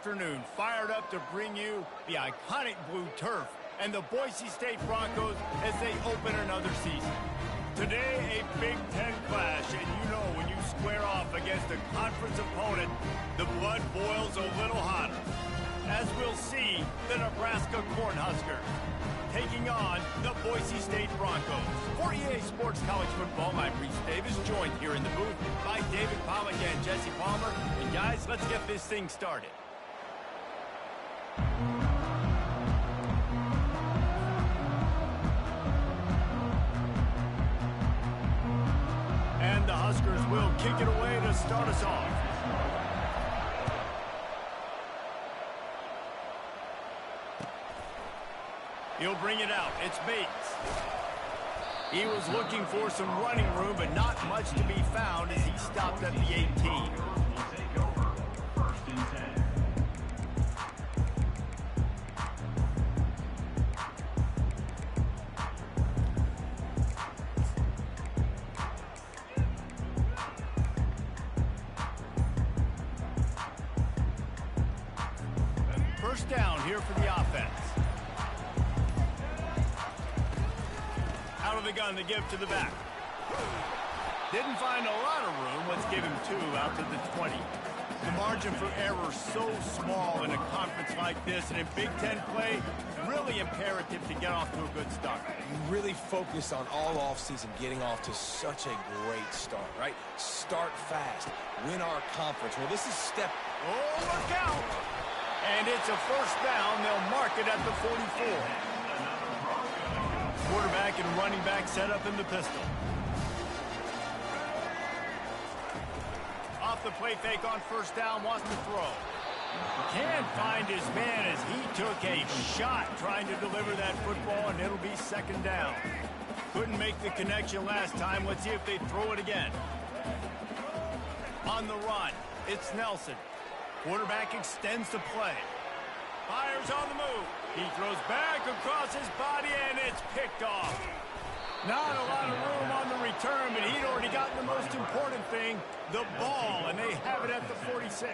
afternoon, fired up to bring you the iconic blue turf and the Boise State Broncos as they open another season. Today, a Big Ten clash, and you know when you square off against a conference opponent, the blood boils a little hotter. As we'll see, the Nebraska Cornhuskers taking on the Boise State Broncos. For EA Sports College Football, I'm Reese Davis, joined here in the booth by David Pollack and Jesse Palmer. And guys, let's get this thing started. And the Huskers will kick it away to start us off. He'll bring it out. It's Bates. He was looking for some running room, but not much to be found as he stopped at the 18. First down here for the offense. Out of the gun to give to the back. Didn't find a lot of room. Let's give him 2 out to the 20. The margin for error so small in a conference like this, and in Big Ten play, really imperative to get off to a good start. You really focus on all offseason getting off to such a great start, right? Start fast. Win our conference. Well, this is step... Oh, look out! And it's a first down. They'll mark it at the 44. Quarterback and running back set up in the pistol. Off the play fake on first down, wants to throw. Can't find his man as he took a shot trying to deliver that football, and it'll be second down. Couldn't make the connection last time. Let's see if they throw it again. On the run, it's Nelson. Quarterback extends the play. Fires on the move. He throws back across his body, and it's picked off. Not a lot of room on the return, but he'd already gotten the most important thing, the ball, and they have it at the 46.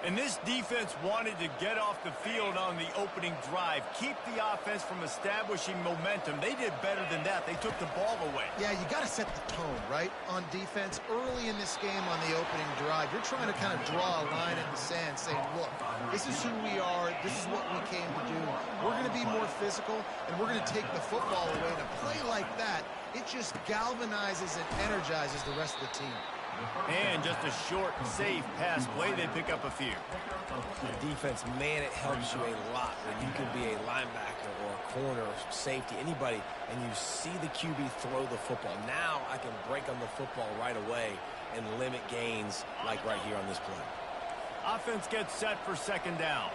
And this defense wanted to get off the field on the opening drive, keep the offense from establishing momentum. They did better than that. They took the ball away. Yeah, you got to set the tone, right, on defense. Early in this game on the opening drive, you're trying to kind of draw a line in the sand saying, look, this is who we are. This is what we came to do. We're going to be more physical, and we're going to take the football away. And a play like that, it just galvanizes and energizes the rest of the team. And just a short, safe pass play. They pick up a few. The defense, man, it helps you a lot when you can be a linebacker or a corner or safety, anybody, and you see the QB throw the football. Now I can break on the football right away and limit gains like right here on this play. Offense gets set for second down.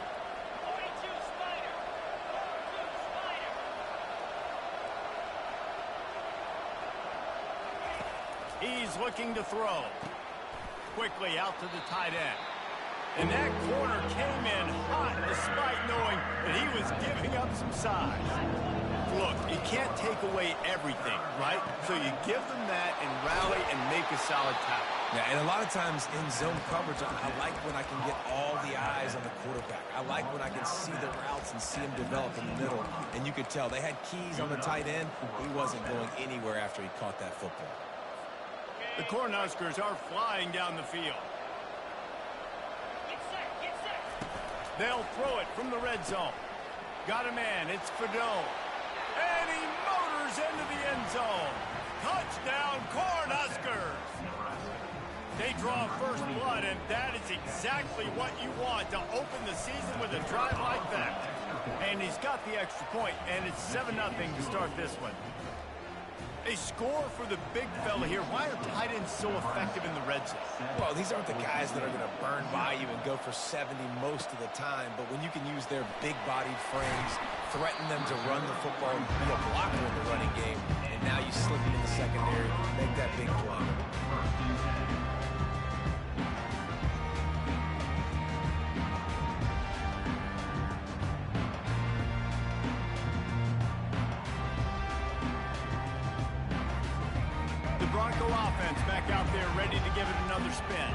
He's looking to throw. Quickly out to the tight end. And that corner came in hot despite knowing that he was giving up some size. Look, you can't take away everything, right? So you give them that and rally and make a solid tackle. Yeah, and a lot of times in zone coverage, I like when I can get all the eyes on the quarterback. I like when I can see the routes and see him develop in the middle. And you could tell they had keys on the tight end. He wasn't going anywhere after he caught that football. The Cornhuskers are flying down the field. They'll throw it from the red zone. Got a man. It's Fedone. And he motors into the end zone. Touchdown, Cornhuskers! They draw first blood, and that is exactly what you want to open the season with a drive like that. And he's got the extra point, and it's 7-0 to start this one. A score for the big fella here. Why are tight ends so effective in the red zone? Well, these aren't the guys that are going to burn by you and go for 70 most of the time, but when you can use their big-bodied frames, threaten them to run the football, be a blocker in the running game, and now you slip into the secondary, make that big play. Bronco offense back out there ready to give it another spin.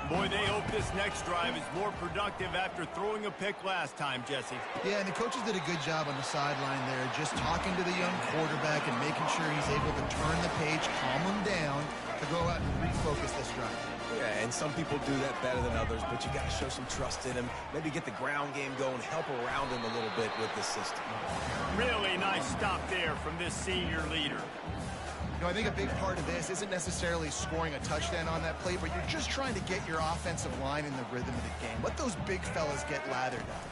Boy, they hope this next drive is more productive after throwing a pick last time, Jesse. Yeah, and the coaches did a good job on the sideline there, just talking to the young quarterback and making sure he's able to turn the page, calm him down, to go out and refocus this drive. Yeah, and some people do that better than others, but you got to show some trust in him. Maybe get the ground game going, help around him a little bit with the system. Really nice stop there from this senior leader. You know, I think a big part of this isn't necessarily scoring a touchdown on that play, but you're just trying to get your offensive line in the rhythm of the game. Let those big fellas get lathered up.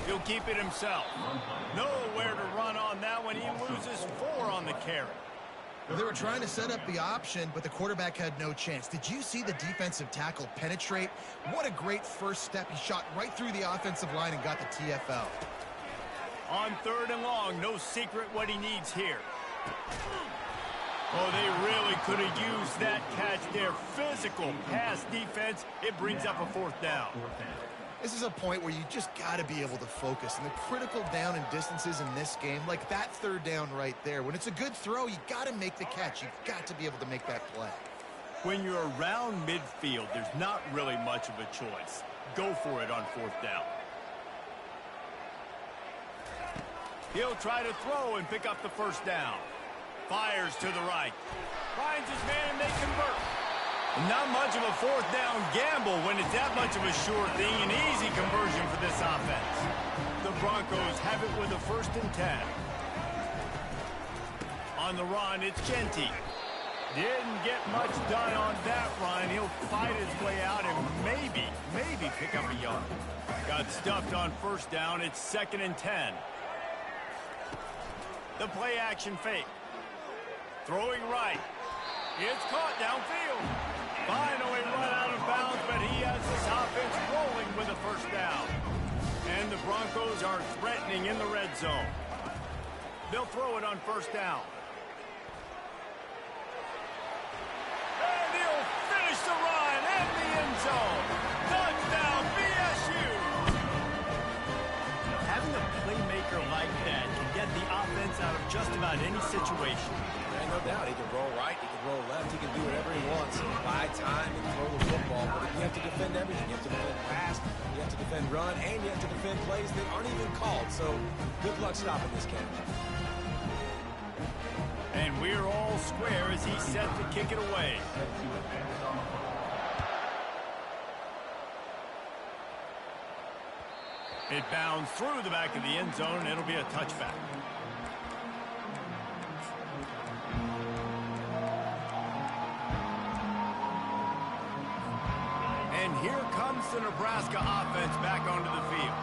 He'll keep it himself. Nowhere to run on that one. He loses 4 on the carry. Well, they were trying to set up the option, but the quarterback had no chance. Did you see the defensive tackle penetrate? What a great first step. He shot right through the offensive line and got the TFL. On 3rd and long, no secret what he needs here. Oh, they really could have used that catch there. Physical pass defense. It brings up a 4th down. This is a point where you just got to be able to focus. And the critical down and distances in this game, like that 3rd down right there, when it's a good throw, you got to make the catch. You've got to be able to make that play. When you're around midfield, there's not really much of a choice. Go for it on 4th down. He'll try to throw and pick up the 1st down. Fires to the right. Finds his man and they convert. Not much of a 4th down gamble when it's that much of a sure thing. An easy conversion for this offense. The Broncos have it with a 1st and 10. On the run, it's Genty. Didn't get much done on that run. He'll fight his way out and maybe pick up a yard. Got stuffed on 1st down. It's 2nd and 10. The play action fake. Throwing right. It's caught downfield. Finally run out of bounds, but he has this offense rolling with a 1st down. And the Broncos are threatening in the red zone. They'll throw it on 1st down. And he'll finish the run in the end zone. Touchdown, BSU. Having a playmaker like that can get the offense out of just about any situation. No doubt. He can roll right, he can roll left, he can do whatever he wants. Buy time and throw the football, but you have to defend everything. You have to defend pass, you have to defend run, and you have to defend plays that aren't even called. So good luck stopping this cat. And we're all square as he's set to kick it away. It bounds through the back of the end zone, and it'll be a touchback. And here comes the Nebraska offense back onto the field.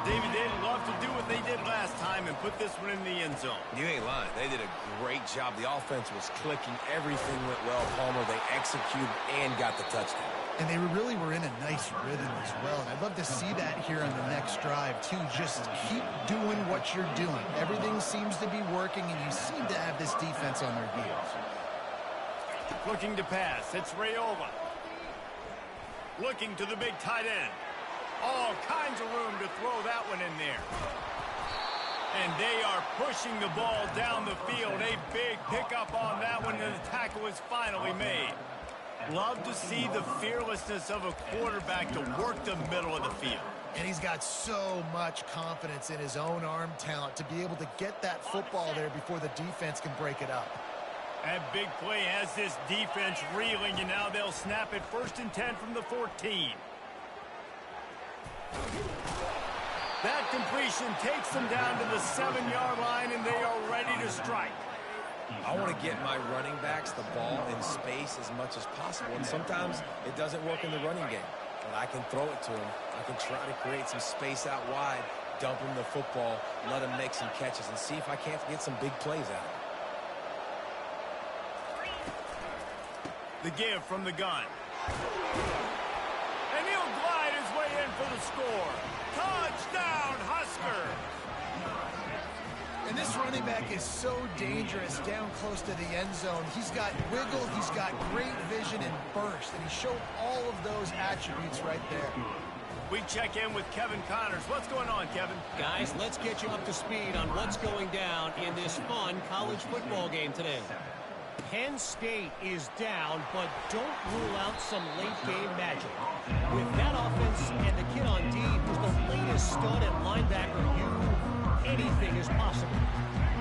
David, they'd love to do what they did last time and put this one in the end zone. You ain't lying. They did a great job. The offense was clicking. Everything went well, Palmer. They executed and got the touchdown. And they really were in a nice rhythm as well. And I'd love to see that here on the next drive, too. Just keep doing what you're doing. Everything seems to be working, and you seem to have this defense on their heels. Looking to pass. It's Raiola. Looking to the big tight end. All kinds of room to throw that one in there. And they are pushing the ball down the field. A big pickup on that one, and the tackle is finally made. Love to see the fearlessness of a quarterback to work the middle of the field. And he's got so much confidence in his own arm talent to be able to get that football there before the defense can break it up. That big play has this defense reeling, and now they'll snap it 1st and 10 from the 14. That completion takes them down to the 7-yard line, and they are ready to strike. I want to get my running backs the ball in space as much as possible, and sometimes it doesn't work in the running game. But I can throw it to them. I can try to create some space out wide, dump him the football, let him make some catches, and see if I can't get some big plays out of him. The give from the gun. And he'll glide his way in for the score. Touchdown, Husker! And this running back is so dangerous down close to the end zone. He's got wiggle, he's got great vision and burst, and he showed all of those attributes right there. We check in with Kevin Connors. What's going on, Kevin? Guys, let's get you up to speed on what's going down in this fun college football game today. Penn State is down, but don't rule out some late-game magic. With that offense and the kid on D, who's the latest stud at linebacker, anything is possible.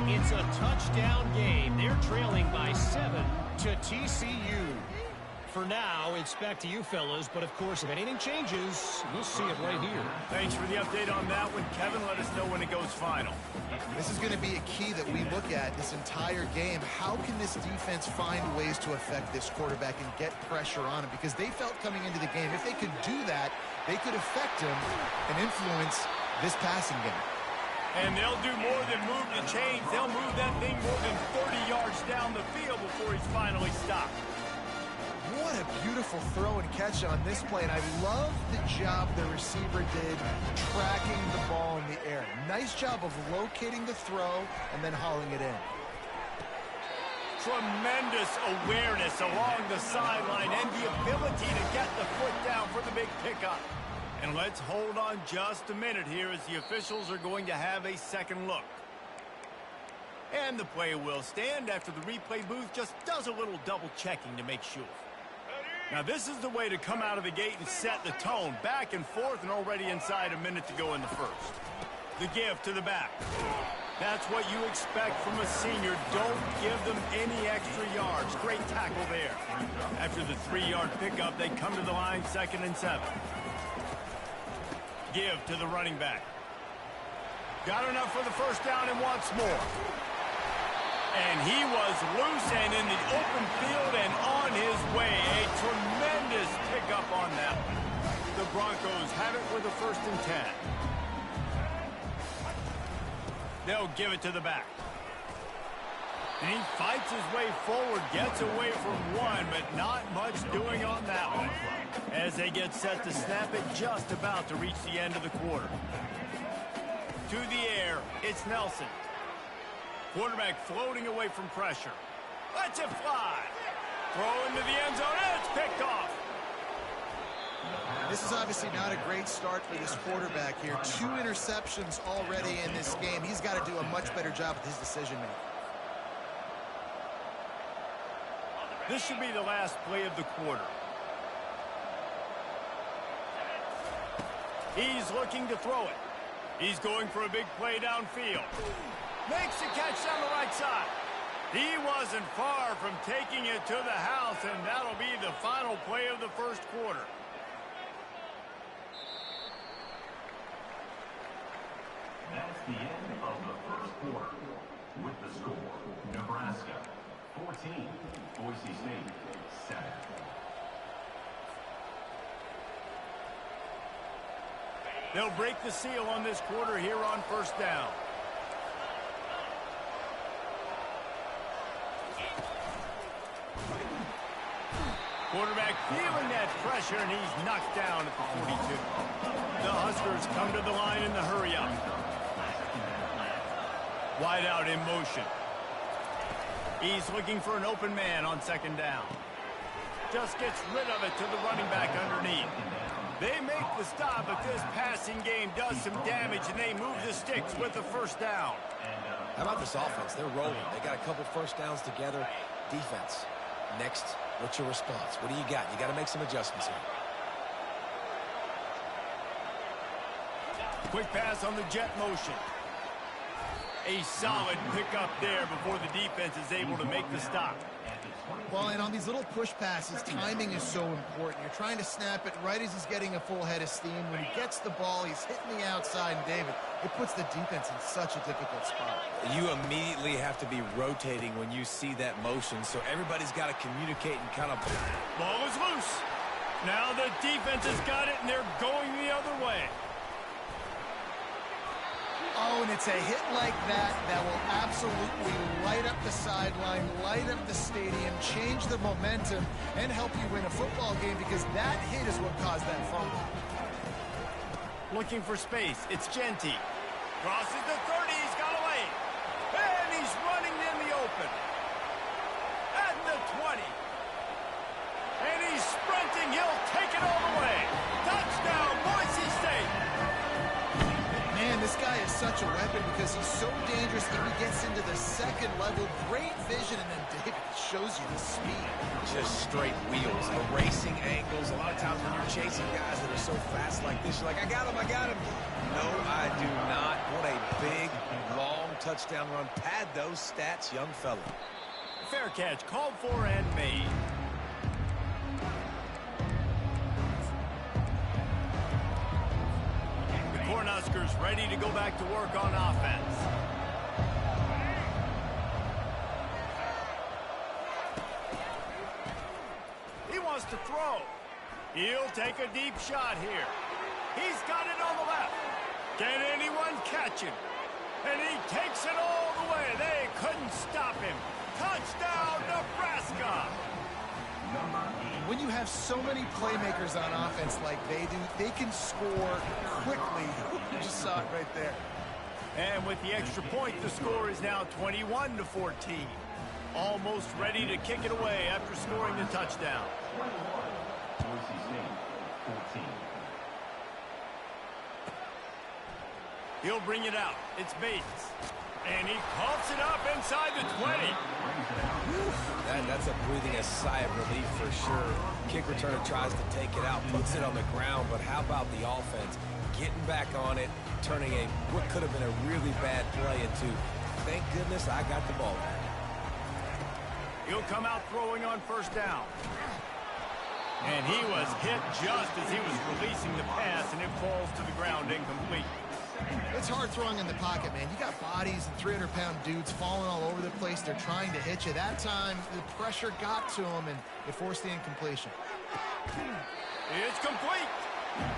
It's a touchdown game. They're trailing by 7 to TCU. For now, it's back to you fellas, but of course, if anything changes, you'll see it right here. Thanks for the update on that one, Kevin. Let us know when it goes final. This is going to be a key that we look at this entire game. How can this defense find ways to affect this quarterback and get pressure on him? Because they felt coming into the game, if they could do that, they could affect him and influence this passing game. And they'll do more than move the chains. They'll move that thing more than 30 yards down the field before he's finally stopped. What a beautiful throw and catch on this play, and I love the job the receiver did tracking the ball in the air. Nice job of locating the throw and then hauling it in. Tremendous awareness along the sideline and the ability to get the foot down for the big pickup. And let's hold on just a minute here as the officials are going to have a second look. And the play will stand after the replay booth just does a little double checking to make sure. Now this is the way to come out of the gate and set the tone. Back and forth and already inside a minute to go in the first. The give to the back. That's what you expect from a senior. Don't give them any extra yards. Great tackle there. After the 3-yard pickup, they come to the line 2nd and 7. Give to the running back. Got enough for the first down and wants more. And he was loose and in the open field and on his way. A tremendous pickup on that one. The Broncos have it with a 1st and 10. They'll give it to the back. And he fights his way forward, gets away from one, but not much doing on that one. As they get set to snap it, just about to reach the end of the quarter. To the air, it's Nelson. Quarterback floating away from pressure. Lets it fly. Throw into the end zone, and it's picked off. This is obviously not a great start for this quarterback here. 2 interceptions already in this game. He's got to do a much better job with his decision-making. This should be the last play of the quarter. He's looking to throw it. He's going for a big play downfield. Makes the catch down the right side. He wasn't far from taking it to the house, and that'll be the final play of the first quarter. That's the end of the first quarter. With the score, Nebraska 14, Boise State 7. They'll break the seal on this quarter here on 1st down. Quarterback feeling that pressure, and he's knocked down at the 42. The Huskers come to the line in the hurry-up. Wide out in motion. He's looking for an open man on 2nd down. Just gets rid of it to the running back underneath. They make the stop, but this passing game does some damage, and they move the sticks with the 1st down. How about this offense? They're rolling. They got a couple 1st downs together. Defense. Next, what's your response? What do you got? You got to make some adjustments here. Quick pass on the jet motion. A solid pickup there before the defense is able to make the stop. Well, and on these little push passes, timing is so important. You're trying to snap it right as he's getting a full head of steam. When he gets the ball, he's hitting the outside, and David, it puts the defense in such a difficult spot. You immediately have to be rotating when you see that motion, so everybody's got to communicate and kind of... Ball is loose. Now the defense has got it, and they're going the other way. Oh, and it's a hit like that that will absolutely light up the sideline, light up the stadium, change the momentum, and help you win a football game, because that hit is what caused that fumble. Looking for space. It's Genty. Crosses the 30. He's got away. And he's running in the open. At the 20. And he's sprinting. He'll take it all the way. Touchdown, Boise State. Man, this guy is such a weapon because he's so dangerous if he gets into the second level. Great vision, and then David shows you the speed. Just straight wheels, erasing angles. A lot of times when you're chasing guys that are so fast like this, you're like, I got him, I got him. No, I do not. What a big, long touchdown run. Pad those stats, young fella. Fair catch, called for and made. The Cornhuskers ready to go back to work on offense. He wants to throw. He'll take a deep shot here. He's got it on the left. Can anyone catch him? And he takes it all the way. They couldn't stop him. Touchdown, Nebraska! When you have so many playmakers on offense like they do, they can score quickly. You just saw it right there. And with the extra point, the score is now 21-14. Almost ready to kick it away after scoring the touchdown. Boise State, 14. He'll bring it out. It's Bates. And he coughs it up inside the 20. That's a breathing a sigh of relief for sure. Kick returner tries to take it out, puts it on the ground, but how about the offense? Getting back on it, turning what could have been a really bad play into, thank goodness I got the ball back. He'll come out throwing on first down. And he was hit just as he was releasing the pass, and it falls to the ground incomplete. It's hard throwing in the pocket, man. You got bodies and 300-pound dudes falling all over the place. They're trying to hit you. That time, the pressure got to him, and it forced the incompletion. It's complete.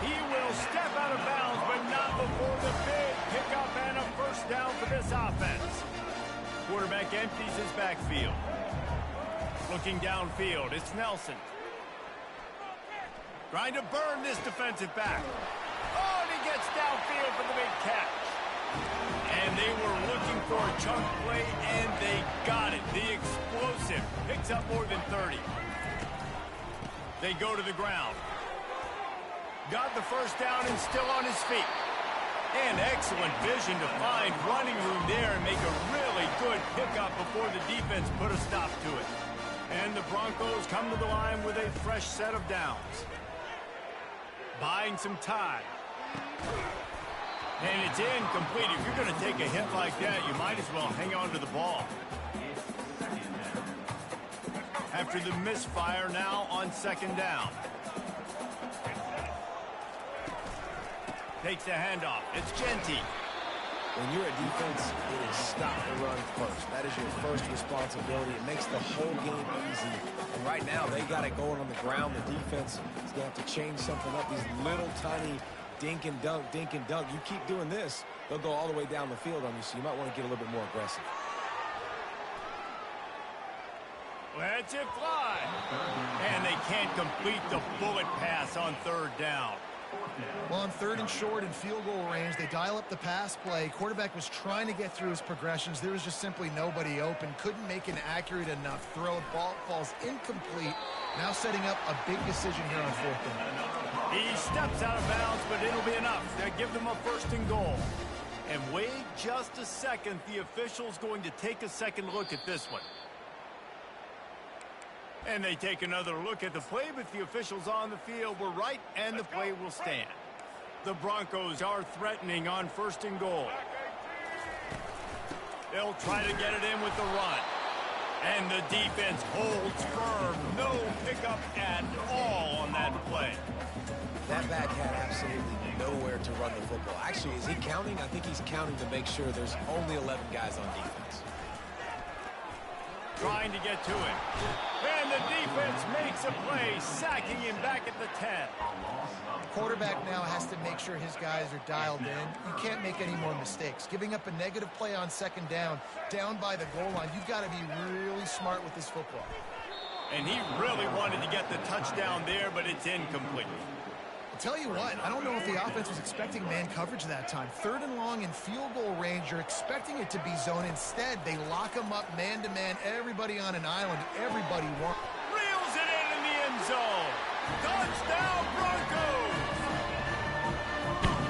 He will step out of bounds, but not before the big pickup and a first down for this offense. Quarterback empties his backfield. Looking downfield, it's Nelson. Trying to burn this defensive back. Oh, and he gets downfield for the big catch. And they were looking for a chunk play, and they got it. The explosive picks up more than 30. They go to the ground. Got the first down and still on his feet. And excellent vision to find running room there and make a really good pickup before the defense put a stop to it. And the Broncos come to the line with a fresh set of downs. Buying some time. And it's incomplete. If you're going to take a hit like that, you might as well hang on to the ball. After the misfire, now on second down. Takes the handoff. It's Genty. When you're a defense, it is stop the run first. That is your first responsibility. It makes the whole game easy. And right now, they got it going on the ground. The defense is going to have to change something up. These little tiny dink and dunk, dink and dunk. You keep doing this, they'll go all the way down the field on you, so you might want to get a little bit more aggressive. Let's it fly. And they can't complete the bullet pass on third down. Well, on third and short and field goal range, they dial up the pass play. Quarterback was trying to get through his progressions. There was just simply nobody open. Couldn't make an accurate enough throw. Ball falls incomplete. Now setting up a big decision here on fourth down. He steps out of bounds, but it'll be enough to give them a first and goal. And wait just a second. The official's going to take a second look at this one. And they take another look at the play, but the officials on the field were right, and the play will stand. The Broncos are threatening on first and goal. They'll try to get it in with the run. And the defense holds firm. No pickup at all on that play. That back had absolutely nowhere to run the football. Actually, is he counting? I think he's counting to make sure there's only 11 guys on defense. Trying to get to him. And the defense makes a play, sacking him back at the 10. Quarterback now has to make sure his guys are dialed in. You can't make any more mistakes. Giving up a negative play on second down by the goal line, you've got to be really smart with this football. And he really wanted to get the touchdown there, but it's incomplete. Tell you what, I don't know if the offense was expecting man coverage that time. Third and long in field goal range, you're expecting it to be zone. Instead, they lock them up man-to-man, everybody on an island, everybody wants. Reels it in the end zone. Touchdown, Broncos!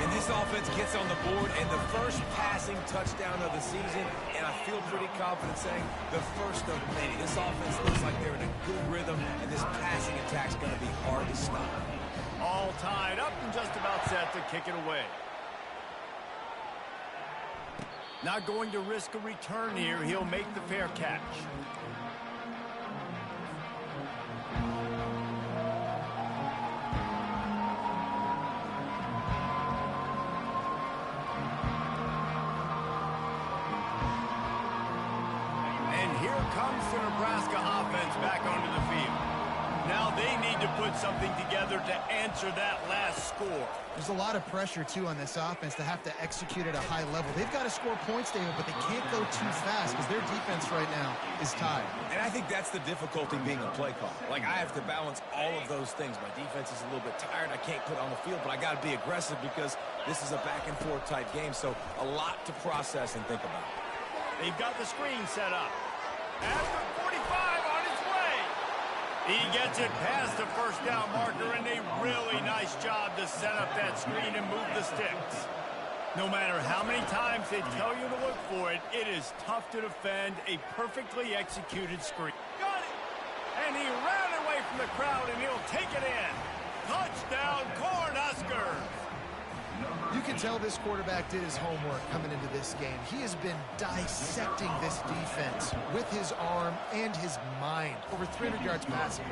And this offense offense gets on the board and the first passing touchdown of the season, and I feel pretty confident saying the first of many. This offense looks like they're in a good rhythm, and this passing attack's going to be hard to stop. All tied up and just about set to kick it away. Not going to risk a return here. He'll make the fair catch. And here comes the Nebraska offense back onto the field. Now they need to put something together to answer that last score. There's a lot of pressure, too, on this offense to have to execute at a high level. They've got to score points, David, but they can't go too fast because their defense right now is tied. And I think that's the difficulty being a play call. Like, I have to balance all of those things. My defense is a little bit tired. I can't put on the field, but I got to be aggressive because this is a back-and-forth type game, so a lot to process and think about. They've got the screen set up. After 45 on his way. He gets it past the first down marker, and a really nice job to set up that screen and move the sticks. No matter how many times they tell you to look for it, it is tough to defend a perfectly executed screen. Got it! And he ran away from the crowd, and he'll take it in. Touchdown, Cornhuskers! You can tell this quarterback did his homework coming into this game. He has been dissecting this defense with his arm and his mind. Over 300 yards passing.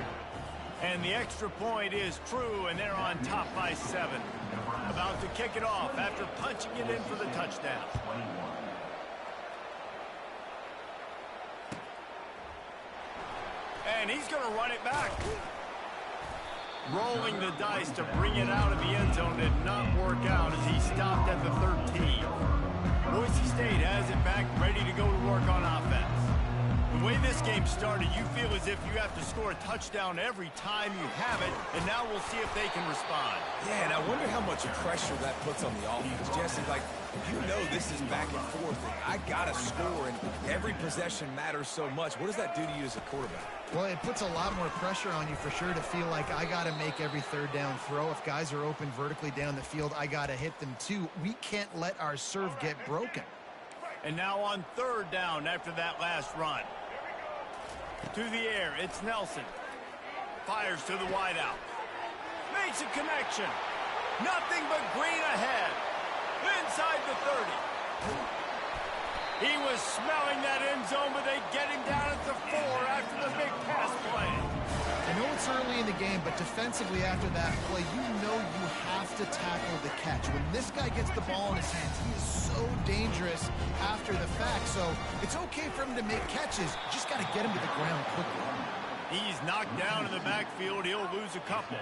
And the extra point is true, and they're on top by 7. About to kick it off after punching it in for the touchdown. And he's going to run it back. Rolling the dice to bring it out of the end zone did not work out as he stopped at the 13. Boise State has it back, ready to go to work on offense. The way this game started, you feel as if you have to score a touchdown every time you have it, and now we'll see if they can respond. Yeah, and I wonder how much pressure that puts on the offense. Jesse, like, you know this is back and forth, and I got to score, and every possession matters so much. What does that do to you as a quarterback? Well, it puts a lot more pressure on you for sure to feel like I got to make every third down throw. If guys are open vertically down the field, I got to hit them too. We can't let our serve get broken. And now on third down after that last run. To the air, it's Nelson. Fires to the wideout. Makes a connection. Nothing but green ahead. Inside the 30. He was smelling that end zone, but they get him down at the 4 after the big pass play. I know it's early in the game, but defensively after that play, you know you have to tackle the catch. When this guy gets the ball in his hands, he is so dangerous after the fact. So it's okay for him to make catches. You just got to get him to the ground quickly. He's knocked down in the backfield. He'll lose a couple.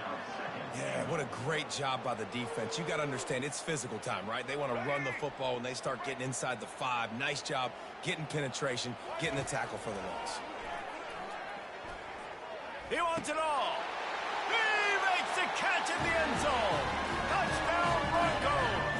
Yeah, what a great job by the defense. You got to understand, it's physical time, right? They want to run the football when they start getting inside the 5. Nice job getting penetration, getting the tackle for the loss. He wants it all. He makes the catch in the end zone. Touchdown, Broncos.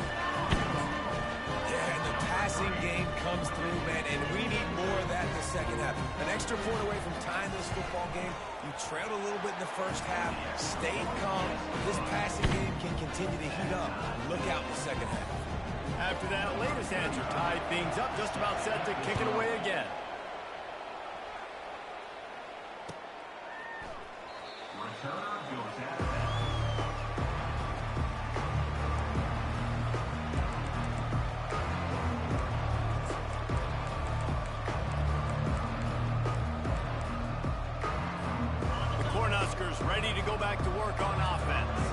Yeah, and the passing game comes through, man, and we need more of that in the second half. An extra point away from tying this football game. You trailed a little bit in the first half, stayed calm. This passing game can continue to heat up. Look out in the second half. After that latest answer tied things up, just about set to kick it away again. Ready to go back to work on offense.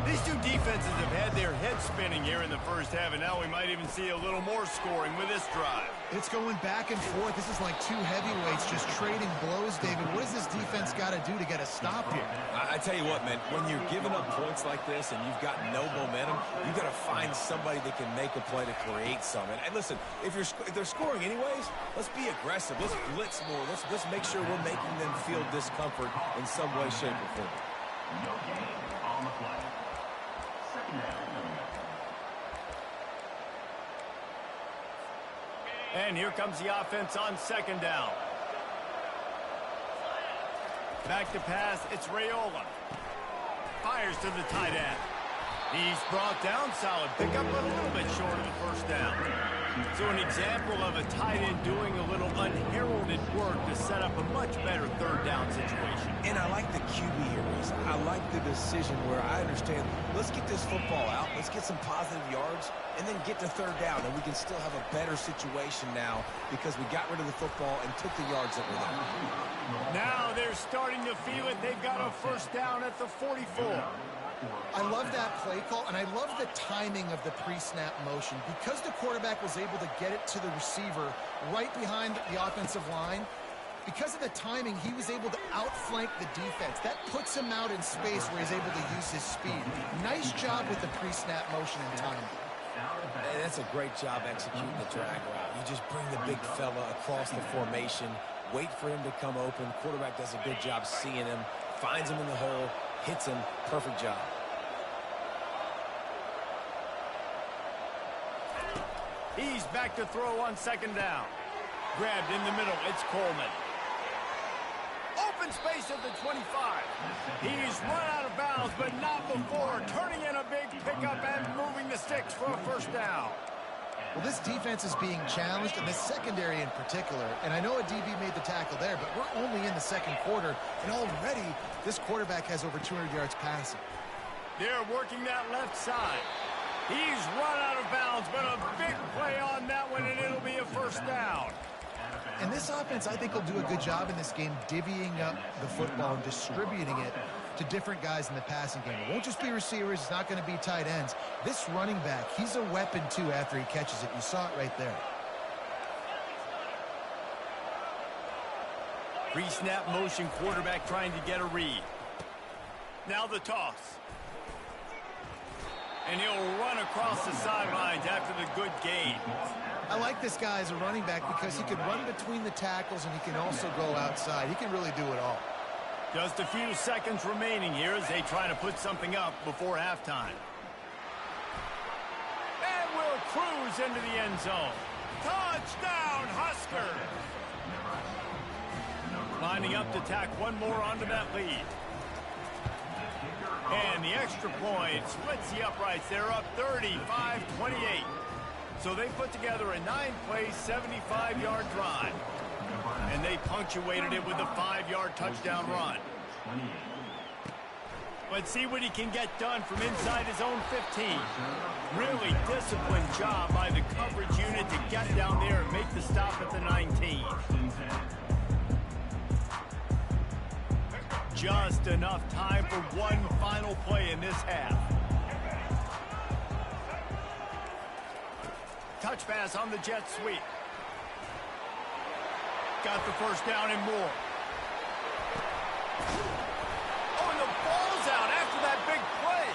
These two defenses have had their heads spinning here in the first half, and now we might even see a little more scoring with this drive. It's going back and forth. This is like two heavyweights just trading blows, David. What does this defense got to do to get a stop here? I tell you what, man, when you're giving up points like this and you've got no momentum, you've got to find somebody that can make a play to create something. And listen, if they're scoring anyways, let's be aggressive. Let's blitz more. Let's make sure we're making them feel discomfort in some way, shape, or form. No gain on the play. Second down. And here comes the offense on second down. Back to pass, it's Raiola. Fires to the tight end. He's brought down solid pickup, but a little bit short of the first down. So an example of a tight end doing a little unheralded work to set up a much better third down situation. And I like the QB here, Reese. I like the decision where I understand, let's get this football out, let's get some positive yards, and then get to third down, and we can still have a better situation now because we got rid of the football and took the yards that were there. Now they're starting to feel it. They've got a first down at the 44. I love that play call, and I love the timing of the pre-snap motion. Because the quarterback was able to get it to the receiver right behind the offensive line, because of the timing, he was able to outflank the defense. That puts him out in space where he's able to use his speed. Nice job with the pre-snap motion and timing. And that's a great job executing the drag route. You just bring the big fella across the formation, wait for him to come open. Quarterback does a good job seeing him, finds him in the hole, hits him. Perfect job. He's back to throw on second down. Grabbed in the middle. It's Coleman. Open space at the 25. He's run out of bounds, but not before. Turning in a big pickup and moving the sticks for a first down. Well, this defense is being challenged, and this secondary in particular. And I know a DB made the tackle there, but we're only in the second quarter, and already this quarterback has over 200 yards passing. They're working that left side. He's run out of bounds, but a big play on that one, and it'll be a first down. And this offense, I think, will do a good job in this game divvying up the football and distributing it to different guys in the passing game. It won't just be receivers. It's not going to be tight ends. This running back, he's a weapon, too, after he catches it. You saw it right there. Pre-snap motion, quarterback trying to get a read. Now the toss. And he'll run across the sidelines after the good gain. I like this guy as a running back because he can run between the tackles and he can also go outside. He can really do it all. Just a few seconds remaining here as they try to put something up before halftime. And we'll cruise into the end zone. Touchdown, Husker! Lining up to tack one more onto that lead. And the extra point splits the uprights. They're up 35-28. So they put together a 9-play, 75-yard drive. And they punctuated it with a 5-yard touchdown run. Let's see what he can get done from inside his own 15. Really disciplined job by the coverage unit to get down there and make the stop at the 19. Just enough time for one final play in this half. Touch pass on the jet sweep. Got the first down and more. Oh, and the ball's out after that big play.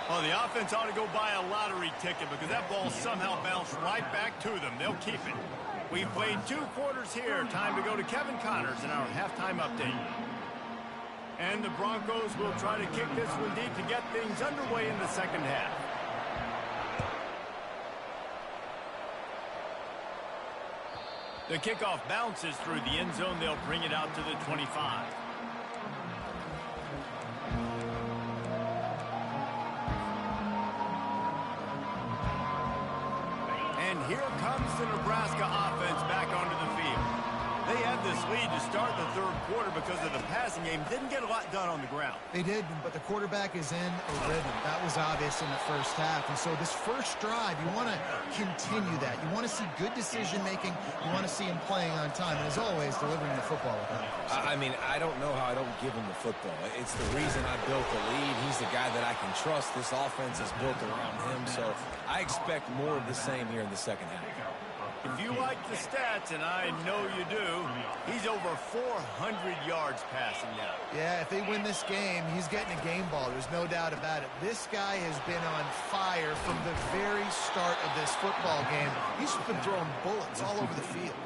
Well, the offense ought to go buy a lottery ticket because that ball somehow bounced right back to them. They'll keep it. We've played 2 quarters here. Time to go to Kevin Connors in our halftime update. And the Broncos will try to kick this one deep to get things underway in the second half. The kickoff bounces through the end zone. They'll bring it out to the 25. And here comes the Nebraska offense back onto the field. They had this lead to start the third quarter because of the passing game. Didn't get a lot done on the ground. They did, but the quarterback is in a rhythm. That was obvious in the first half. And so this first drive, you want to continue that. You want to see good decision-making. You want to see him playing on time. And as always, delivering the football with that. I mean, I don't know how I don't give him the football. It's the reason I built the lead. He's the guy that I can trust. This offense is built around him. So I expect more of the same here in the second half. If you like the stats, and I know you do, he's over 400 yards passing now. Yeah, if they win this game, he's getting a game ball. There's no doubt about it. This guy has been on fire from the very start of this football game. He's been throwing bullets all over the field.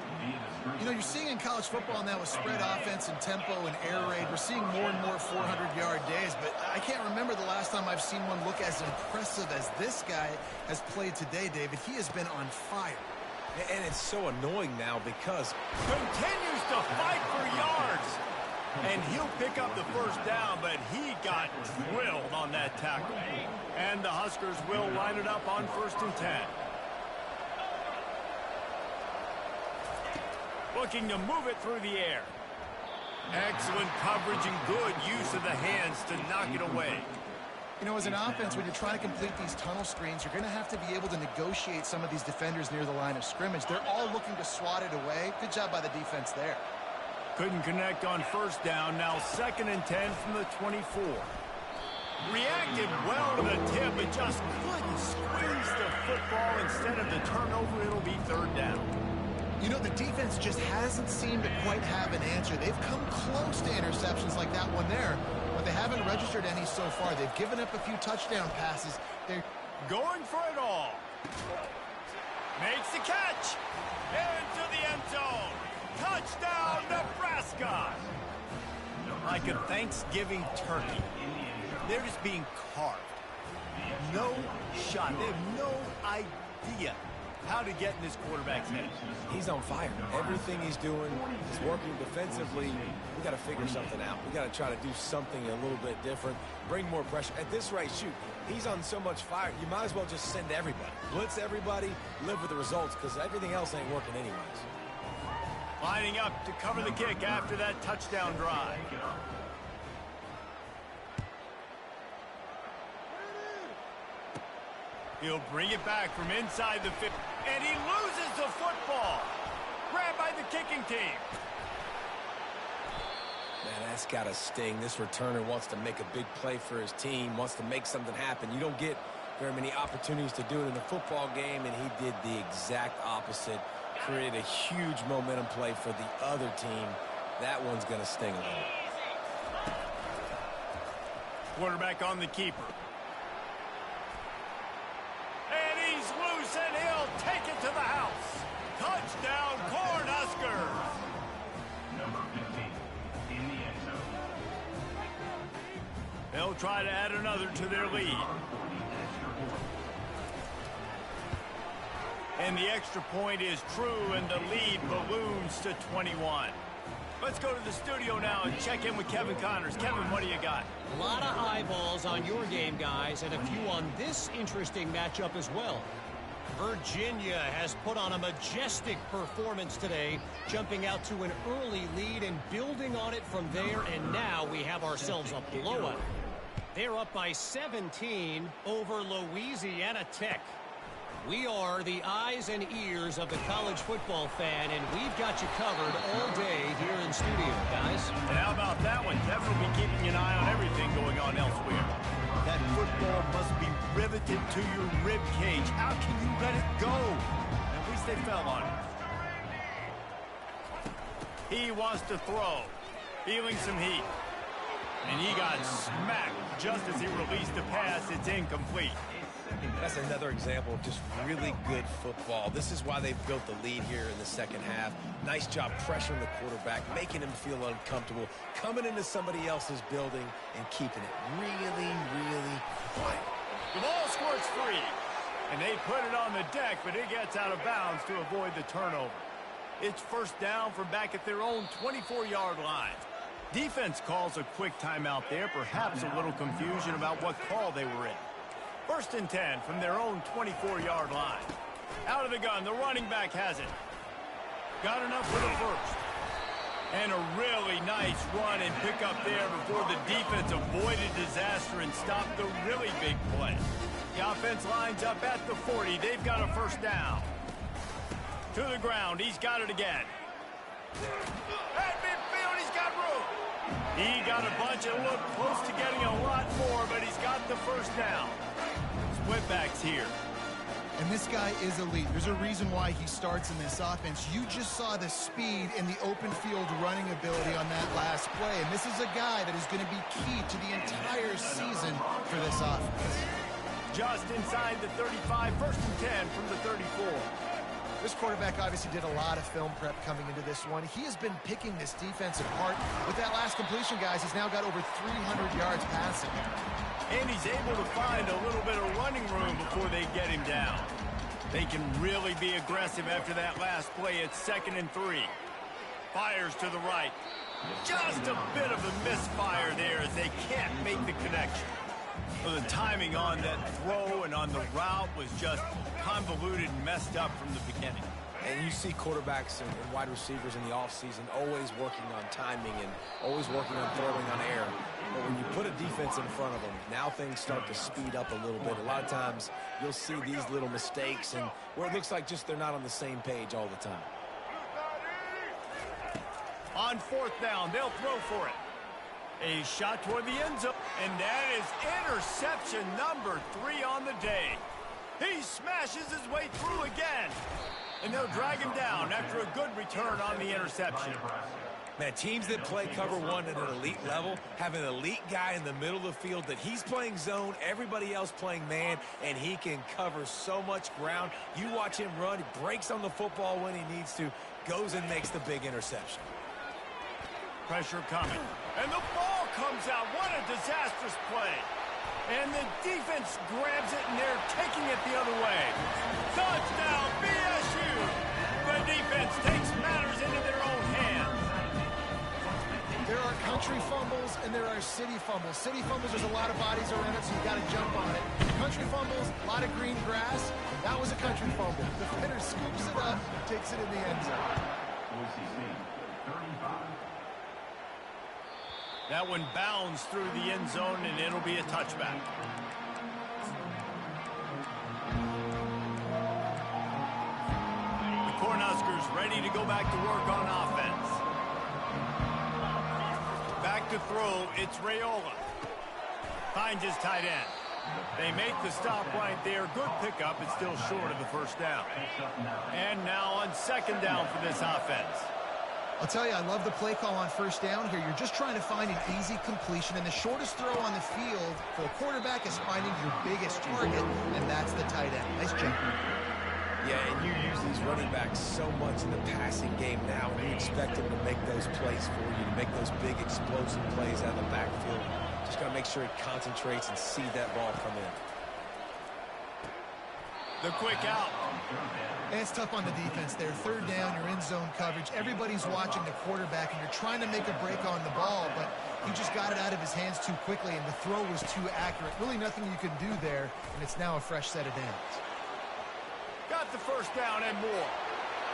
You know, you're seeing in college football now with spread offense and tempo and air raid, we're seeing more and more 400-yard days, but I can't remember the last time I've seen one look as impressive as this guy has played today, David. He has been on fire. And it's so annoying now because continues to fight for yards. And he'll pick up the first down, but he got drilled on that tackle. And the Huskers will line it up on 1st and 10. Looking to move it through the air. Excellent coverage and good use of the hands to knock it away. You know, as an offense, when you're trying to complete these tunnel screens, you're going to have to be able to negotiate some of these defenders near the line of scrimmage. They're all looking to swat it away. Good job by the defense there. Couldn't connect on 1st down. Now 2nd and 10 from the 24. Reacted well to the tip, but just couldn't squeeze the football. Instead of the turnover, it'll be 3rd down. You know, the defense just hasn't seemed to quite have an answer. They've come close to interceptions like that one there, but they haven't registered any so far. They've given up a few touchdown passes. They're going for it all. Makes the catch. Into the end zone. Touchdown, Nebraska. Like a Thanksgiving turkey. They're just being carved. No shot. They have no idea how to get in this quarterback's head. He's on fire. Everything he's doing is working defensively. We got to figure something out. We got to try to do something a little bit different, bring more pressure. At this rate, shoot, he's on so much fire, you might as well just send everybody. Blitz everybody, live with the results, because everything else ain't working anyways. Lining up to cover the kick after that touchdown drive. He'll bring it back from inside the 50, and he loses the football. Grabbed by the kicking team. Man, that's got to sting. This returner wants to make a big play for his team, wants to make something happen. You don't get very many opportunities to do it in a football game, and he did the exact opposite. Created a huge momentum play for the other team. That one's going to sting a little. Quarterback on the keeper. And he's loose, and he'll take it to the house. Touchdown, Cornhuskers. Number 15 in the end zone. They'll try to add another to their lead. And the extra point is true, and the lead balloons to 21. Let's go to the studio now and check in with Kevin Connors. Kevin, what do you got? A lot of eyeballs on your game, guys, and a few on this interesting matchup as well. Virginia has put on a majestic performance today, jumping out to an early lead and building on it from there, and now we have ourselves a blowout. They're up by 17 over Louisiana Tech. We are the eyes and ears of the college football fan, and we've got you covered all day here in studio, guys. And how about that one? Kevin will be keeping an eye on everything going on elsewhere. That football must be riveted to your rib cage. How can you let it go? At least they fell on it. He wants to throw. Feeling some heat. And he got smacked just as he released the pass. It's incomplete. That's another example of just really good football. This is why they've built the lead here in the second half. Nice job pressuring the quarterback, making him feel uncomfortable, coming into somebody else's building and keeping it really, really quiet. The ball squirts free, and they put it on the deck, but it gets out of bounds to avoid the turnover. It's 1st down from back at their own 24-yard line. Defense calls a quick timeout there, perhaps a little confusion about what call they were in. 1st and 10 from their own 24-yard line. Out of the gun, the running back has it. Got enough for the first. And a really nice run and pick up there before the defense avoided disaster and stopped the really big play. The offense lines up at the 40. They've got a 1st down. To the ground. He's got it again. At midfield, he's got room. He got a bunch and looked close to getting a lot more, but he's got the 1st down. Split-backs here. And this guy is elite. There's a reason why he starts in this offense. You just saw the speed and the open field running ability on that last play. And this is a guy that is going to be key to the entire season for this offense. Just inside the 35, 1st and 10 from the 34. This quarterback obviously did a lot of film prep coming into this one. He has been picking this defense apart. With that last completion, guys, he's now got over 300 yards passing. And he's able to find a little bit of running room before they get him down. They can really be aggressive after that last play. It's 2nd and 3. Fires to the right. Just a bit of a misfire there as they can't make the connection. Well, the timing on that throw and on the route was just convoluted and messed up from the beginning. And you see quarterbacks and wide receivers in the offseason always working on timing and always working on throwing on air. But when you put a defense in front of them, now things start to speed up a little bit. A lot of times you'll see these little mistakes and where it looks like just they're not on the same page all the time. On fourth down, they'll throw for it. A shot toward the end zone, and that is interception number 3 on the day. He smashes his way through again, and they'll drag him down after a good return on the interception. Man, teams that play cover one at an elite level have an elite guy in the middle of the field that he's playing zone, everybody else playing man, and he can cover so much ground. You watch him run, he breaks on the football when he needs to, goes and makes the big interception. Pressure coming, and the ball comes out. What a disastrous play. And the defense grabs it, and they're taking it the other way. Touchdown, BSU! The defense takes matters into their own hands. There are country fumbles, and there are city fumbles. City fumbles, there's a lot of bodies around it, so you got to jump on it. Country fumbles, a lot of green grass. That was a country fumble. The defender scoops it up, takes it in the end zone. Boise State, 35. That one bounds through the end zone, and it'll be a touchback. The Cornhuskers ready to go back to work on offense. Back to throw, it's Raiola. Finds his tight end. They make the stop right there. Good pickup. It's still short of the first down. And now on second down for this offense. I'll tell you, I love the play call on first down here. You're just trying to find an easy completion, and the shortest throw on the field for a quarterback is finding your biggest target, and that's the tight end. Nice job. Yeah, and you use these running backs so much in the passing game now, and you expect them to make those plays for you, to make those big explosive plays out of the backfield. Just got to make sure he concentrates and see that ball come in. The quick out. And it's tough on the defense there. Third down, you're in zone coverage. Everybody's watching the quarterback, and you're trying to make a break on the ball, but he just got it out of his hands too quickly, and the throw was too accurate. Really nothing you can do there, and it's now a fresh set of downs. Got the first down and more.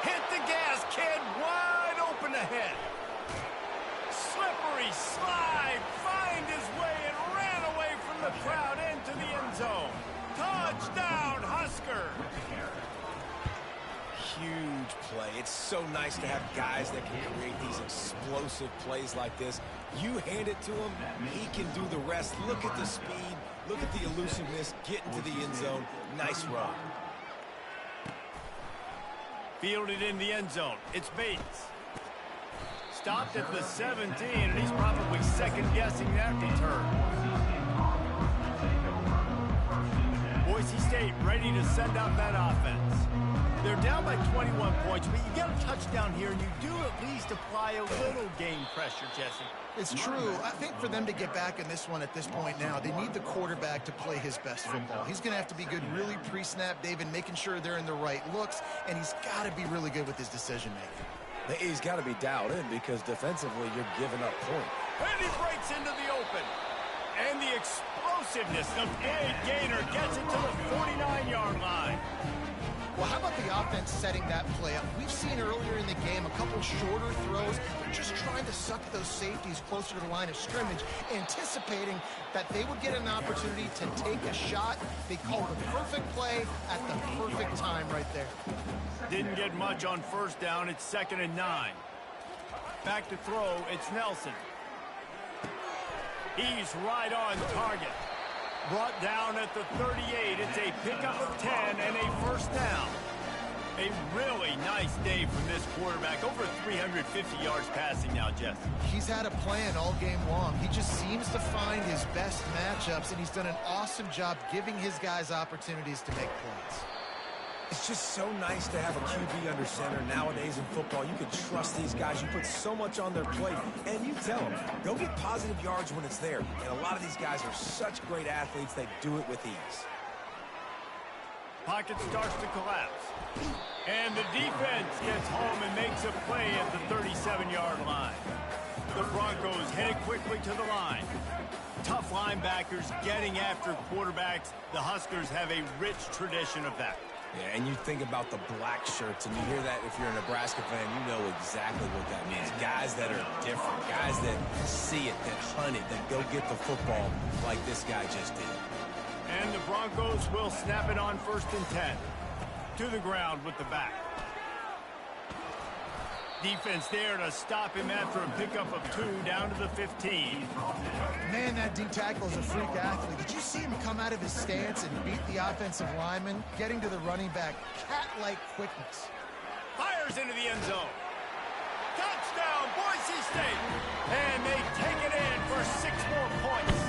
Hit the gas, kid. Wide open ahead. Slippery slide. Find his way and ran away from the crowd into the end zone. Touchdown, Husker. Huge play. It's so nice to have guys that can create these explosive plays like this. You hand it to him, he can do the rest. Look at the speed. Look at the elusiveness. Get into the end zone. Nice run. Fielded in the end zone. It's Bates. Stopped at the 17, and he's probably second-guessing that return. Boise State ready to send out that offense. They're down by 21 points, but you get a touchdown here, and you do at least apply a little game pressure, Jesse. It's true. I think for them to get back in this one at this point now, they need the quarterback to play his best football. He's going to have to be good really pre-snap, David, making sure they're in the right looks, and he's got to be really good with his decision-making. He's got to be dialed in because defensively you're giving up points. And he breaks into the open. And the explosiveness of Ed Gaynor gets it to the 49-yard line. Well, how about the offense setting that play up? We've seen earlier in the game a couple shorter throws. They're just trying to suck those safeties closer to the line of scrimmage, anticipating that they would get an opportunity to take a shot. They called the perfect play at the perfect time right there. Didn't get much on first down. It's 2nd and 9. Back to throw. It's Nelson. He's right on target. Brought down at the 38. It's a pickup of 10 and a first down. A really nice day from this quarterback. Over 350 yards passing now, Jesse. He's had a plan all game long. He just seems to find his best matchups, and he's done an awesome job giving his guys opportunities to make plays. It's just so nice to have a QB under center nowadays in football. You can trust these guys. You put so much on their plate, and you tell them, go get positive yards when it's there. And a lot of these guys are such great athletes, they do it with ease. Pocket starts to collapse. And the defense gets home and makes a play at the 37-yard line. The Broncos headed quickly to the line. Tough linebackers getting after quarterbacks. The Huskers have a rich tradition of that. Yeah, and you think about the black shirts, and you hear that if you're a Nebraska fan, you know exactly what that means. Guys that are different, guys that see it, that hunt it, that go get the football like this guy just did. And the Broncos will snap it on 1st and 10. To the ground with the back. Defense there to stop him after a pickup of 2 down to the 15. Man, that D tackle is a freak athlete. Did you see him come out of his stance and beat the offensive lineman, getting to the running back? Cat-like quickness. Fires into the end zone. Touchdown, Boise State. And they take it in for 6 more points.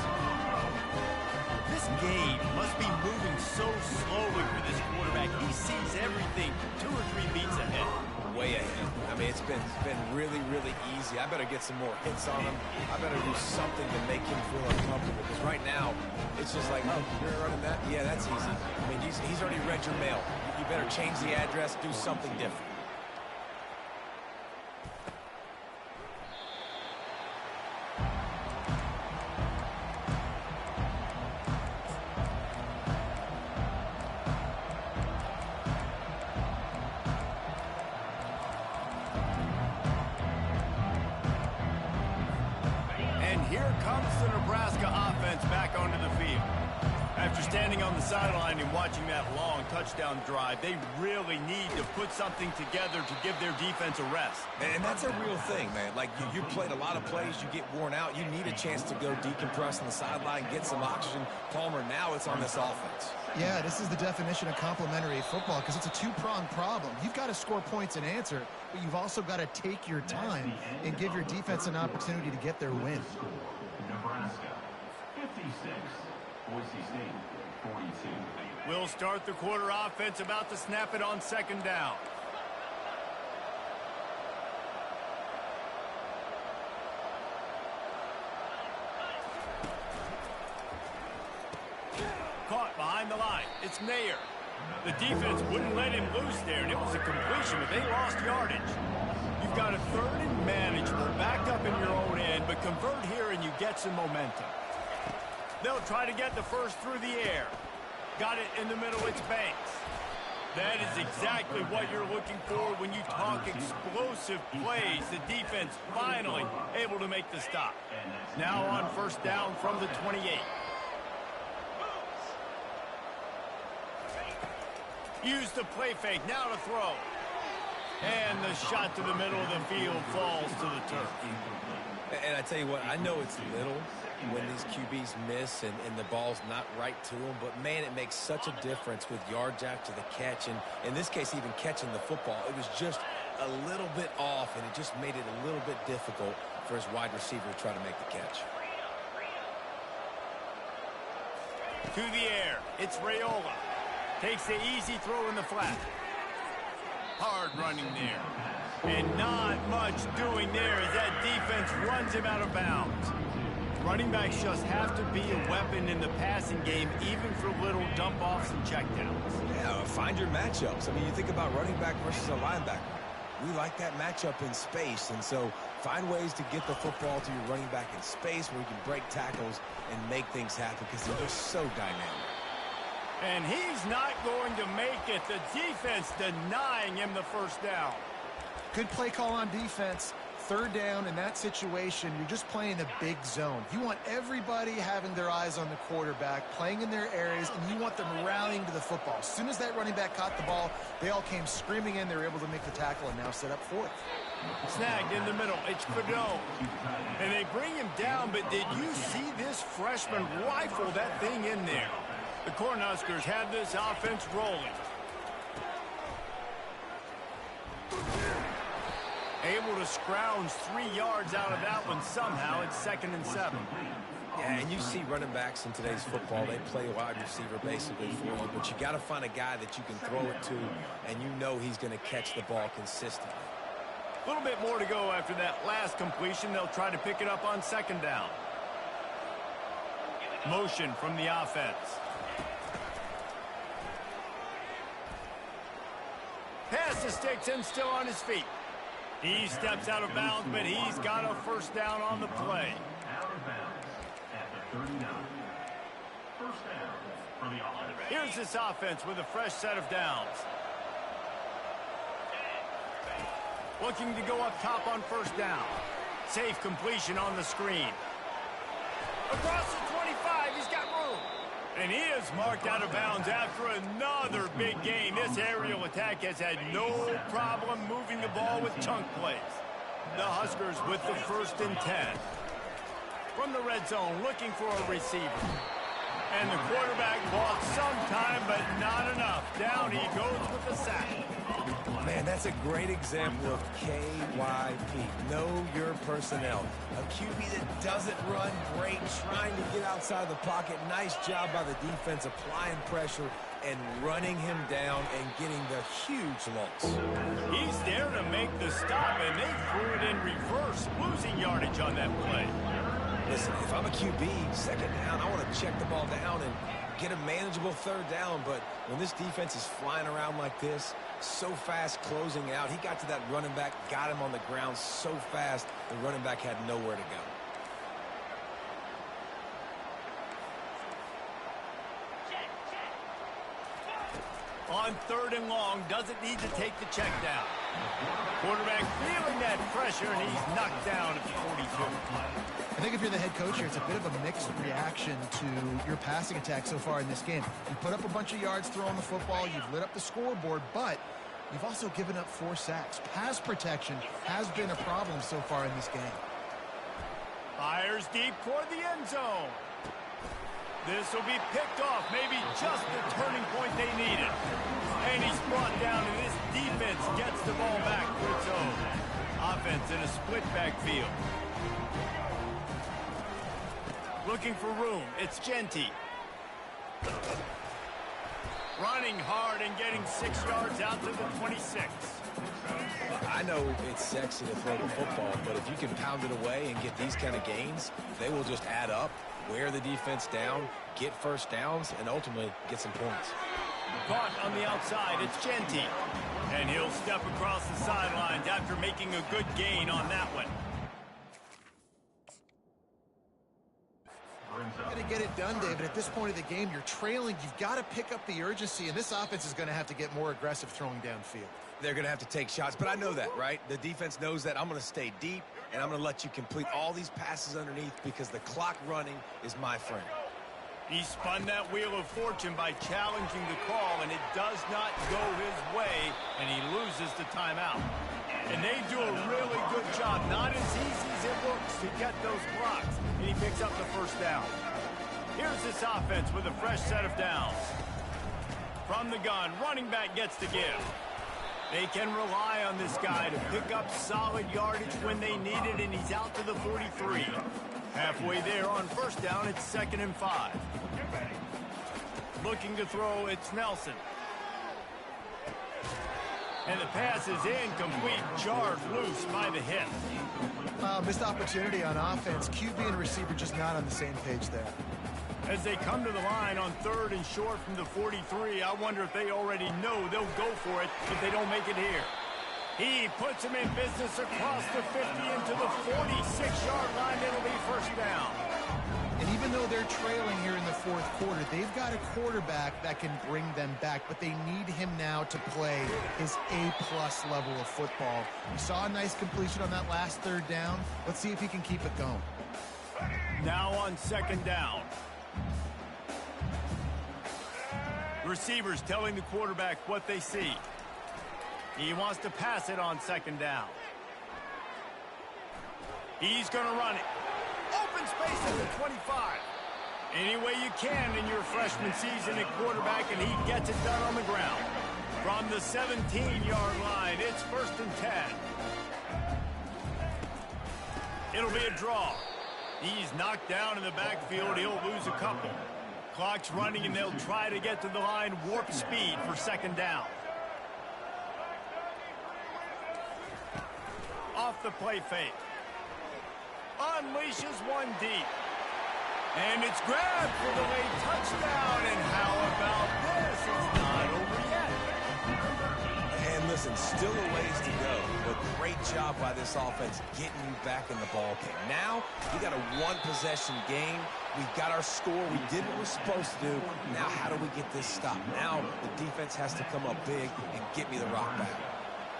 This game must be moving so slowly for this quarterback. He sees everything 2 or 3 beats ahead. Way ahead. I mean, it's been really, really easy. I better get some more hits on him. I better do something to make him feel uncomfortable. Because right now, it's just like, oh, you're running that? Yeah, that's easy. I mean, he's already read your mail. You better change the address, do something different. Here comes the Nebraska offense back onto the field. After standing on the sideline and watching that long touchdown drive, they really need to put something together to give their defense a rest. And that's a real thing, man. Like, you played a lot of plays, you get worn out, you need a chance to go decompress on the sideline, get some oxygen. Palmer, now it's on this offense. Yeah, this is the definition of complementary football because it's a 2-pronged problem. You've got to score points and answer, but you've also got to take your time and give your defense an opportunity to get their win. Nebraska 56, Boise State 42. We'll start the quarter offense about to snap it on 2nd down. Caught behind the line. It's Mayer. The defense wouldn't let him loose there, and it was a completion, but they lost yardage. You've got a 3rd and manageable, backed up in your own end, but convert here and you get some momentum. They'll try to get the first through the air. Got it in the middle, it's Banks. That is exactly what you're looking for when you talk explosive plays. The defense finally able to make the stop. Now on 1st down from the 28. Use the play fake, now to throw. And the shot to the middle of the field falls to the turf. And I tell you what, I know it's little when these QBs miss and the ball's not right to them, but man, it makes such a difference with yards after the catch, and in this case, even catching the football. It was just a little bit off, and it just made it a little bit difficult for his wide receiver to try to make the catch. To the air, it's Raiola. Takes the easy throw in the flat. Hard running there. And not much doing there as that defense runs him out of bounds. Running backs just have to be a weapon in the passing game, even for little dump-offs and checkdowns. Yeah, find your matchups. I mean, you think about running back versus a linebacker. We like that matchup in space, and so find ways to get the football to your running back in space where you can break tackles and make things happen because they're just so dynamic. And he's not going to make it. The defense denying him the 1st down. Good play call on defense. 3rd down in that situation, you're just playing a big zone. You want everybody having their eyes on the quarterback, playing in their areas, and you want them rallying to the football. As soon as that running back caught the ball, they all came screaming in. They were able to make the tackle and now set up 4th. Snagged in the middle. It's Cadeau. And they bring him down, but did you see this freshman rifle that thing in there? The Cornhuskers have this offense rolling. Able to scrounge 3 yards out of that one somehow. It's 2nd and 7. Yeah, and you see running backs in today's football, they play wide receiver basically for you, but you got to find a guy that you can throw it to, and you know he's going to catch the ball consistently. A little bit more to go after that last completion. They'll try to pick it up on 2nd down. Motion from the offense. Pass to Sticks and still on his feet. He steps out of bounds, but he's got a first down on the play. Out of bounds at the 39. First down for the offense. Here's this offense with a fresh set of downs. Looking to go up top on first down. Safe completion on the screen. Across the 25, he's got room. And he is marked out of bounds after another big gain. This aerial attack has had no problem moving the ball with chunk plays. The Huskers with the 1st and 10. From the red zone, looking for a receiver. And the quarterback bought some time, but not enough. Down he goes with the sack. Man, that's a great example of KYP. Know your personnel. A QB that doesn't run great, trying to get outside the pocket. Nice job by the defense applying pressure and running him down and getting the huge loss. He's there to make the stop, and they threw it in reverse, losing yardage on that play. Listen, if I'm a QB, 2nd down, I want to check the ball down and get a manageable 3rd down. But when this defense is flying around like this, so fast closing out, he got to that running back, got him on the ground so fast, the running back had nowhere to go. On 3rd and long, doesn't need to take the check down. Quarterback feeling that pressure, and he's knocked down at the 42. I think if you're the head coach here, it's a bit of a mixed reaction to your passing attack so far in this game. You put up a bunch of yards throwing the football, you've lit up the scoreboard, but you've also given up 4 sacks. Pass protection has been a problem so far in this game. Fires deep toward the end zone. This will be picked off, maybe just the turning point they needed. And he's brought down, and this defense gets the ball back to its own. Offense in a split backfield. Looking for room, it's Genty. Running hard and getting 6 yards out to the 26. I know it's sexy to throw the football, but if you can pound it away and get these kind of gains, they will just add up, wear the defense down, get first downs, and ultimately get some points. Caught on the outside, it's Genty. And he'll step across the sidelines after making a good gain on that one. Got to get it done, David. At this point of the game, you're trailing. You've got to pick up the urgency, and this offense is going to have to get more aggressive throwing downfield. They're going to have to take shots, but I know that, right? The defense knows that. I'm going to stay deep, and I'm going to let you complete all these passes underneath because the clock running is my friend. He spun that wheel of fortune by challenging the call, and it does not go his way, and he loses the timeout. And they do a really good job, not as easy as it looks, to get those blocks, and he picks up the first down. Here's this offense with a fresh set of downs. From the gun, running back gets the give. They can rely on this guy to pick up solid yardage when they need it, and he's out to the 43. Halfway there on first down, it's 2nd and 5. Looking to throw, it's Nelson. And the pass is incomplete, jarred loose by the hit. Missed opportunity on offense. QB and receiver just not on the same page there. As they come to the line on 3rd and short from the 43, I wonder if they already know they'll go for it if they don't make it here. He puts him in business across the 50 into the 46-yard line. It'll be first down. And even though they're trailing here in the 4th quarter, they've got a quarterback that can bring them back, but they need him now to play his A-plus level of football. We saw a nice completion on that last 3rd down. Let's see if he can keep it going. Now on 2nd down. Receivers telling the quarterback what they see. He wants to pass it on 2nd down. He's going to run it. Open space at the 25. Any way you can in your freshman season at quarterback, and he gets it done on the ground. From the 17-yard line, it's 1st and 10. It'll be a draw. He's knocked down in the backfield. He'll lose a couple. Clock's running, and they'll try to get to the line warp speed for 2nd down. Off the play fake. Unleashes one deep. And it's grabbed for the late touchdown. And how about this? It's not over yet. And listen, Listen, still a ways to go, but great job by this offense getting you back in the ball game. Now, we got a one-possession game. We got our score. We did what we're supposed to do. Now, how do we get this stopped? Now, the defense has to come up big and get me the rock back.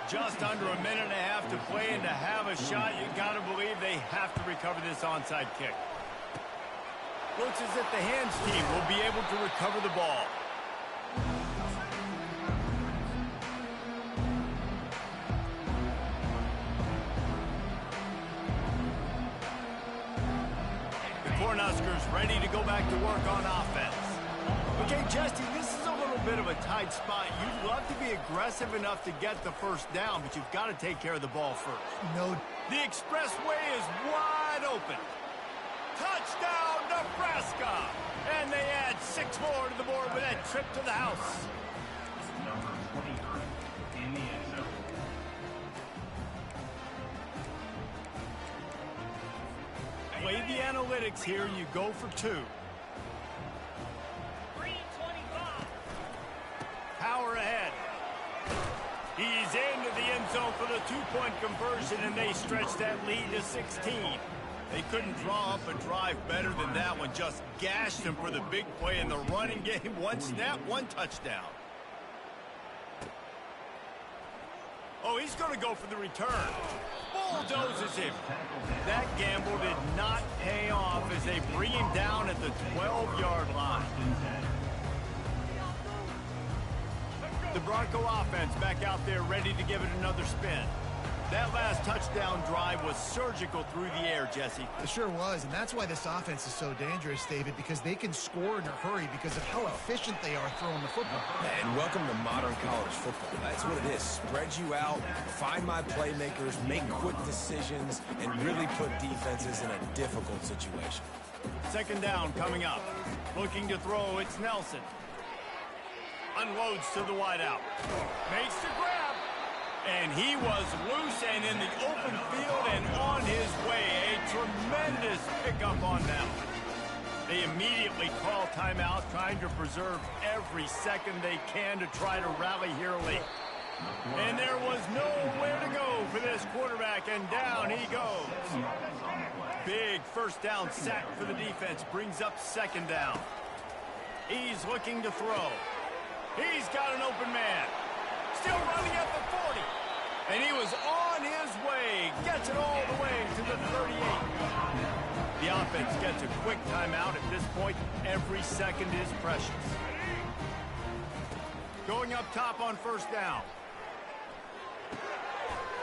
Just under a minute and a half to play, and to have a shot, you got to believe they have to recover this onside kick. Looks as if the hands team will be able to recover the ball. The Cornhuskers ready to go back to work on offense. Okay, Jesse, this is a little bit of a tight spot. You'd love to be aggressive enough to get the first down, but you've got to take care of the ball first. No. The expressway is wide open. Touchdown, Nebraska! And they add 6 more to the board with that trip to the house. Number 23 in the end zone. Play the analytics here. You go for 2. Power ahead. He's into the end zone for the 2-point conversion, and they stretch that lead to 16. They couldn't draw up a drive better than that one. Just gashed them for the big play in the running game. 1 snap, 1 touchdown. Oh, he's going to go for the return. Bulldozes him. That gamble did not pay off as they bring him down at the 12-yard line. The Bronco offense back out there ready to give it another spin. That last touchdown drive was surgical through the air, Jesse. It sure was, and that's why this offense is so dangerous, David, because they can score in a hurry because of how efficient they are throwing the football. And welcome to modern college football. That's what it is. Spread you out, find my playmakers, make quick decisions, and really put defenses in a difficult situation. 2nd down coming up. Looking to throw, it's Nelson. Unloads to the wideout. Makes the grab. And he was loose and in the open field and on his way. A tremendous pickup on them. They immediately call timeout, trying to preserve every second they can to try to rally here late. And there was nowhere to go for this quarterback, and down he goes. Big 1st down sack for the defense. Brings up 2nd down. He's looking to throw. He's got an open man. Still running at the 40. And he was on his way. Gets it all the way to the 38. The offense gets a quick timeout. At this point, every second is precious. Going up top on 1st down.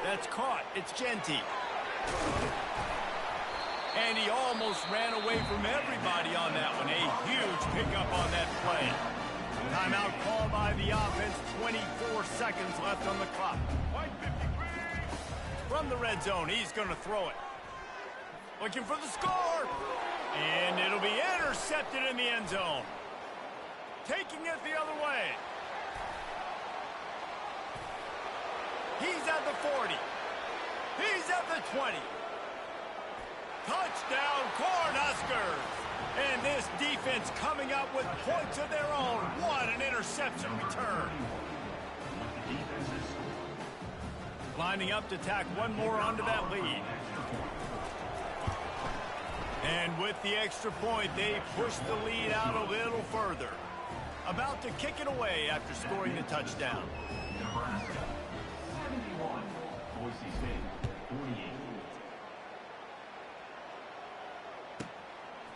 That's caught. It's Genty. And he almost ran away from everybody on that one. A huge pickup on that play. Timeout called by the offense. 24 seconds left on the clock. From the red zone, he's going to throw it. Looking for the score. And it'll be intercepted in the end zone. Taking it the other way. He's at the 40. He's at the 20. Touchdown, Cornhuskers. And this defense coming up with points of their own. What an interception return. Lining up to tack one more onto that lead. And with the extra point, they push the lead out a little further. About to kick it away after scoring the touchdown. Nebraska 71, Boise State 48.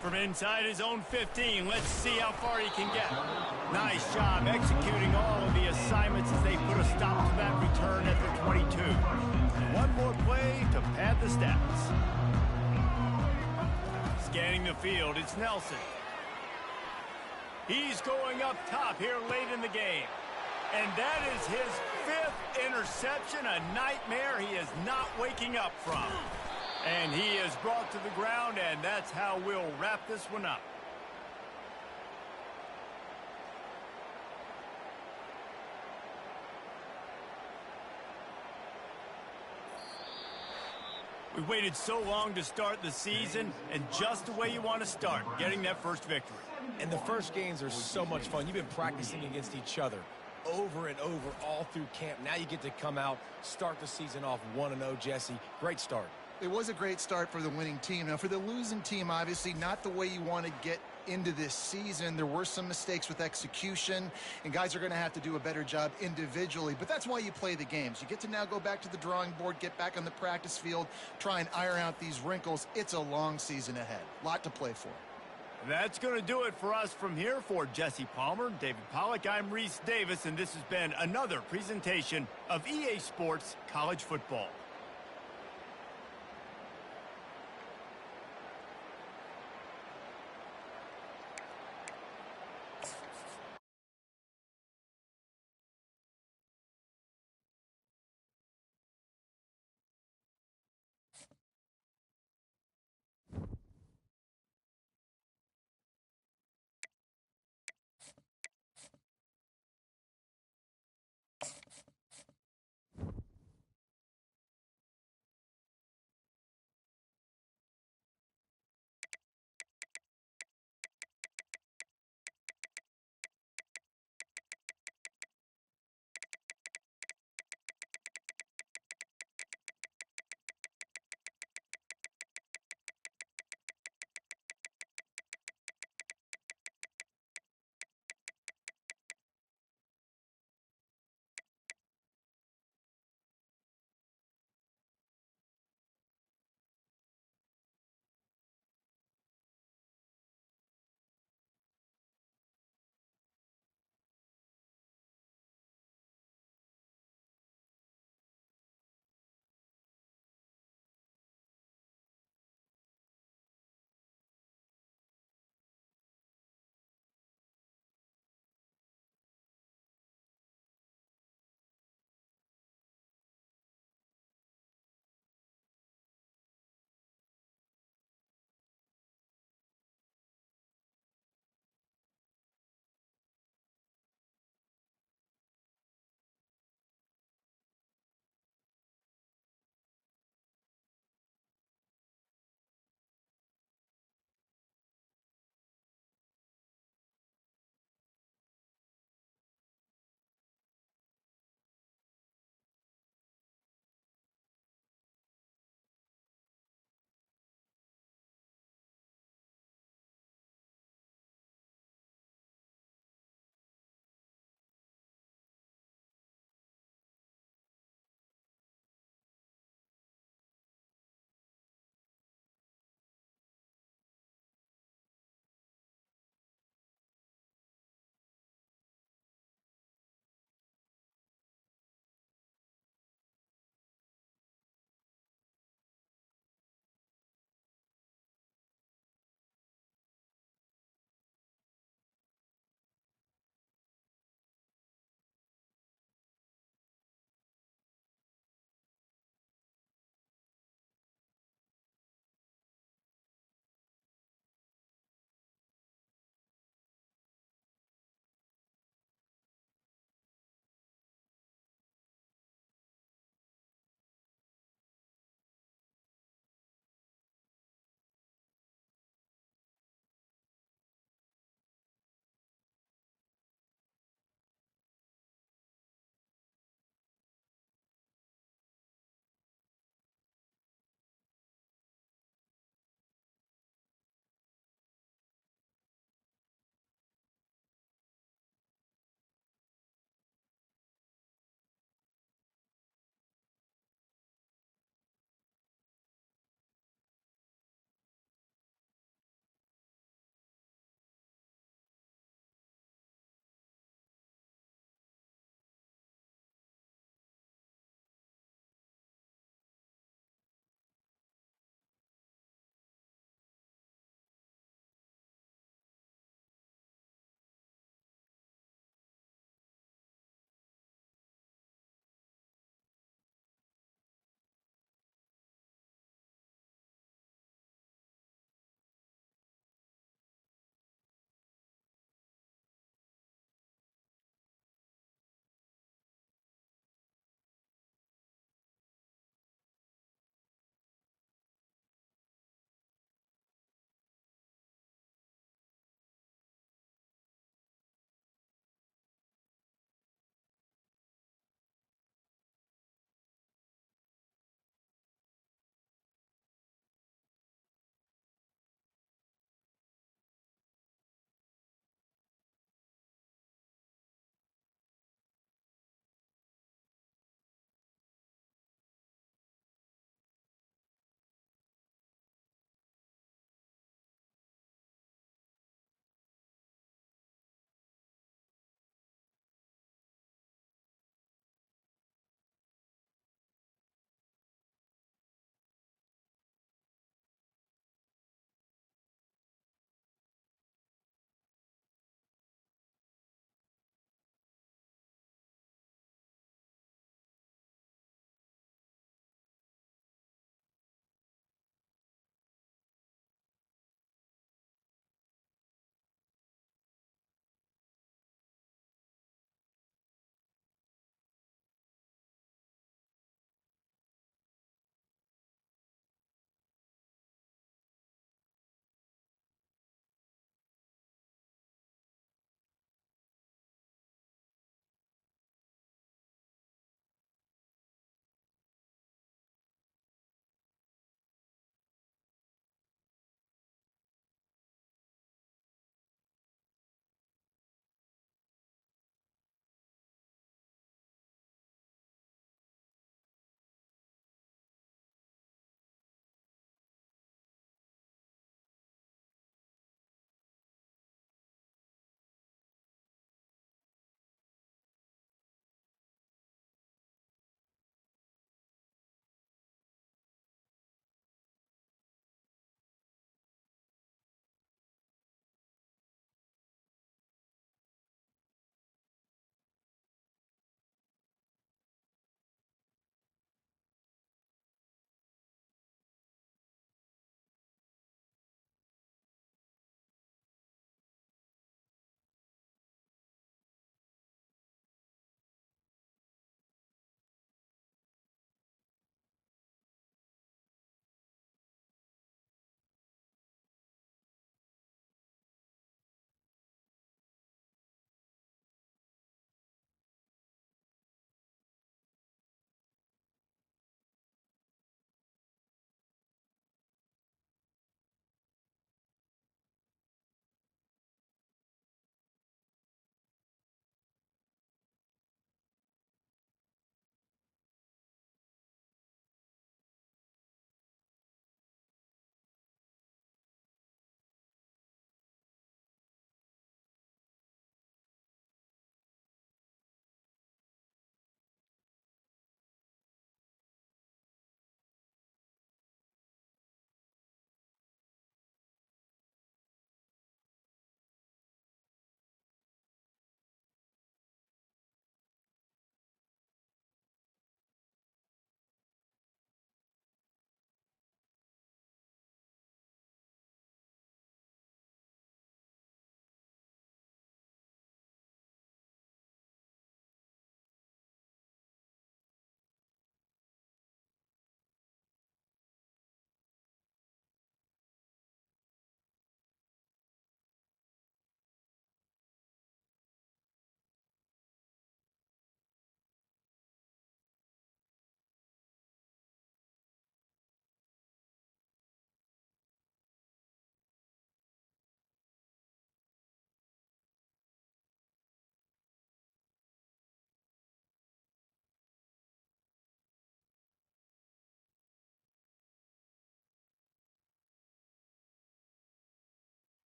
From inside his own 15, let's see how far he can get. Nice job executing all of the assignments as they put a stop to that return at the 22. One more play to pad the stats. Scanning the field, it's Nelson. He's going up top here late in the game. And that is his 5th interception, a nightmare he is not waking up from. And he is brought to the ground, and that's how we'll wrap this one up. We waited so long to start the season, and just the way you want to start, getting that first victory. And the first games are so much fun. You've been practicing against each other. over and over all through camp. Now you get to come out, start the season off 1-0, Jesse. Great start. It was a great start for the winning team. Now, for the losing team, obviously not the way you want to get into this season. There were some mistakes with execution, and guys are going to have to do a better job individually. But that's why you play the games. You get to now go back to the drawing board, get back on the practice field, try and iron out these wrinkles. It's a long season ahead. A lot to play for. That's going to do it for us from here. For Jesse Palmer, David Pollack, I'm Reese Davis, and this has been another presentation of EA Sports College Football.